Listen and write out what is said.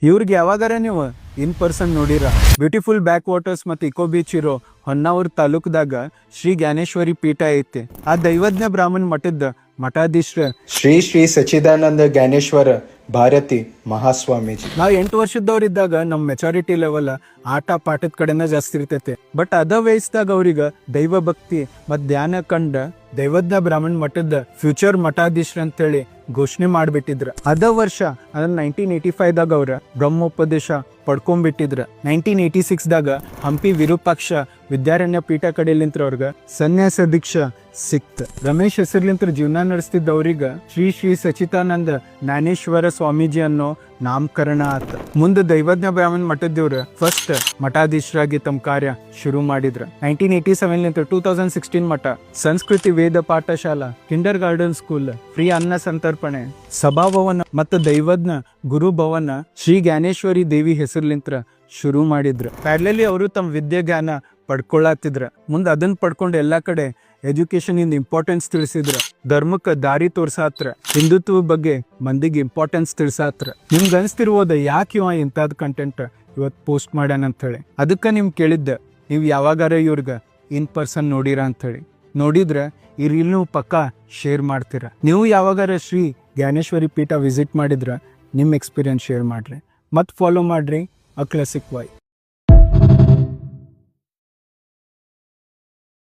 ಇವ್ರಿಗೆ ಯಾವಾಗಾರ ನೀವು ಇನ್ ಪರ್ಸನ್ ನೋಡಿರ? ಬ್ಯೂಟಿಫುಲ್ ಬ್ಯಾಕ್ ವಾಟರ್ಸ್ ಮತ್ತು ಇಕೋ ಬೀಚ್ ಇರೋ ಹೊನ್ನಾವರ ತಾಲೂಕದಾಗ ಶ್ರೀ ಜ್ಞಾನೇಶ್ವರಿ ಪೀಠ ಐತಿ. ಆ ದೈವಜ್ಞ ಬ್ರಾಹ್ಮಣ ಮಠದ ಮಠಾಧೀಶ್ರ ಶ್ರೀ ಶ್ರೀ ಸಚ್ಚಿದಾನಂದ ಜ್ಞಾನೇಶ್ವರ ಭಾರತಿ ಮಹಾಸ್ವಾಮೀಜಿ. ನಾವು 8 ವರ್ಷದವ್ರಿದ್ದಾಗ ನಮ್ಮ ಮೆಚಾರಿಟಿ ಲೆವೆಲ್ ಆಟ ಪಾಠದ ಕಡೆನ ಜಾಸ್ತಿ ಇರ್ತೈತೆ. ಬಟ್ ಅದ ವಯಸ್ಸದಾಗ ಅವ್ರಿಗೆ ದೈವ ಭಕ್ತಿ ಮತ್ತು ಧ್ಯಾನ ಕಂಡ ದೈವಜ್ಞ ಬ್ರಾಹ್ಮಣ ಮಠದ ಫ್ಯೂಚರ್ ಮಠಾಧೀಶ್ರ ಅಂತೇಳಿ ಘೋಷಣೆ ಮಾಡಿಬಿಟ್ಟಿದ್ರ. ಅದ ವರ್ಷ ಅಂದ್ರೆ 1985ದಾಗ ಅವ್ರ ಬ್ರಹ್ಮೋಪದೇಶ ಪಡ್ಕೊಂಡ್ಬಿಟ್ಟಿದ್ರ. 1986ದಾಗ ಹಂಪಿ ವಿರೂಪಾಕ್ಷ ವಿದ್ಯಾರಣ್ಯ ಪೀಠ ಕಡೆಲಿಂತ್ರ ಅವ್ರಿಗೆ ಸನ್ಯಾಸ ದೀಕ್ಷಾ ಸಿಕ್ತ. ರಮೇಶ್ ಹೆಸರ್ಲಿಂತ್ರ ಜೀವನ ನಡೆಸ್ತಿದ್ದ ಅವ್ರಿಗೆ ಶ್ರೀ ಶ್ರೀ ಸಚ್ಚಿದಾನಂದ ಜ್ಞಾನೇಶ್ವರ ಸ್ವಾಮೀಜಿ ಅನ್ನೋ ನಾಮಕರಣ ಆತ. ಮುಂದೆ ದೈವಜ್ಞ ಬ್ರಾಹ್ಮಣ ಮಠದವ್ರ ಫಸ್ಟ್ ಮಠಾಧೀಶರಾಗಿ ತಮ್ಮ ಕಾರ್ಯ ಶುರು ಮಾಡಿದ್ರ. 1987 2016 ಮಠ ಸಂಸ್ಕೃತಿ ವೇದ Pathshala, Kinder garden school, free ಅನ್ನ ಸಂತರ್ಪಣೆ, ಸಭಾಭವನ ಮತ್ತು ದೈವಜ್ಞ ಗುರು ಭವನ ಶ್ರೀ ಜ್ಞಾನೇಶ್ವರಿ ದೇವಿ ಹೆಸರ್ಲಿಂತ್ರ ಶುರು ಮಾಡಿದ್ರ. ಪ್ಯಾರಲಲಿ ಅವರು ತಮ್ಮ ವಿದ್ಯೆ ಜ್ಞಾನ ಪಡ್ಕೊಳ್ಳತ್ತಿದ್ರ. ಮುಂದೆ ಅದನ್ನ ಪಡ್ಕೊಂಡು ಎಲ್ಲಾ ಕಡೆ ಎಜುಕೇಶನ್ ಇಂದ ಇಂಪಾರ್ಟೆನ್ಸ್ ತಿಳಿಸಿದ್ರ. ಧರ್ಮಕ್ಕೆ ದಾರಿ ತೋರ್ಸಾತ್ರ. ಹಿಂದುತ್ವ ಬಗ್ಗೆ ಮಂದಿಗೆ ಇಂಪಾರ್ಟೆನ್ಸ್ ತಿಳಿಸಾತ್ರ. ನಿಮ್ಗೆ ಅನಿಸ್ತಿರ್ಬೋದ ಯಾಕೆ ಇವ ಇಂಥದ್ ಕಂಟೆಂಟ್ ಇವತ್ತು ಪೋಸ್ಟ್ ಮಾಡ್ಯಾನ ಅಂತ ಹೇಳಿ. ಅದಕ್ಕೆ ನಿಮ್ ಕೇಳಿದ್ದೆ, ನೀವು ಯಾವಾಗಾರ ಇವ್ರಿಗೆ ಇನ್ ಪರ್ಸನ್ ನೋಡಿರ ಅಂತ ಹೇಳಿ. ನೋಡಿದ್ರೆ ಈ ರೀಲ್ ನೀವು ಪಕ್ಕಾ ಶೇರ್ ಮಾಡ್ತೀರ. ನೀವು ಯಾವಾಗಾರ ಶ್ರೀ ಜ್ಞಾನೇಶ್ವರಿ ಪೀಠ ವಿಸಿಟ್ ಮಾಡಿದ್ರ ನಿಮ್ಮ ಎಕ್ಸ್ಪೀರಿಯನ್ಸ್ ಶೇರ್ ಮಾಡ್ರಿ. ಮತ್ತು ಫಾಲೋ ಮಾಡ್ರಿ ಅ ಕ್ಲಾಸಿಕ್ ವೈ.